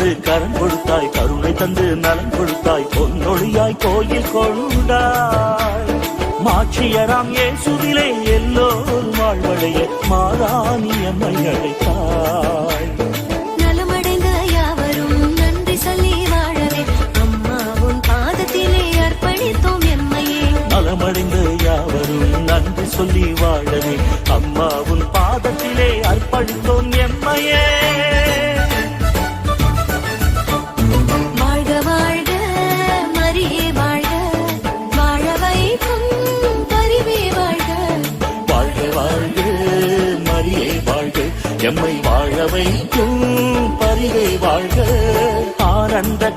தந்து கரம் கொடுத்தாய், கருணை தந்து நலம் கொடுத்தாய், பொன்னொழியாய் கோயில் கொண்டாய். மாட்சியராம் இயேசுவிலே எல்லோரும் வாழ்வடைய மாறாணி அம்மை அழைத்தாய். நலமடைந்த யாவரும் நன்றி சொல்லி வாழவே அம்மா உன் பாதத்திலே அர்ப்பணித்தோம் எம்மையே. நலமடைந்த யாவரும் நன்றி சொல்லி வாழவே அம்மா உன் பாதத்திலே அர்ப்பணித்தோம் எம்மையே. வாழ்க வாழ்க மரியே வாழ்க, வாழ வைக்கும் பரிவே வாழ்க. வாழ்க வாழ்க மரியே வாழ்க, எம்மை வாழ வைக்கும் பரிவே வாழ்க. ஆனந்த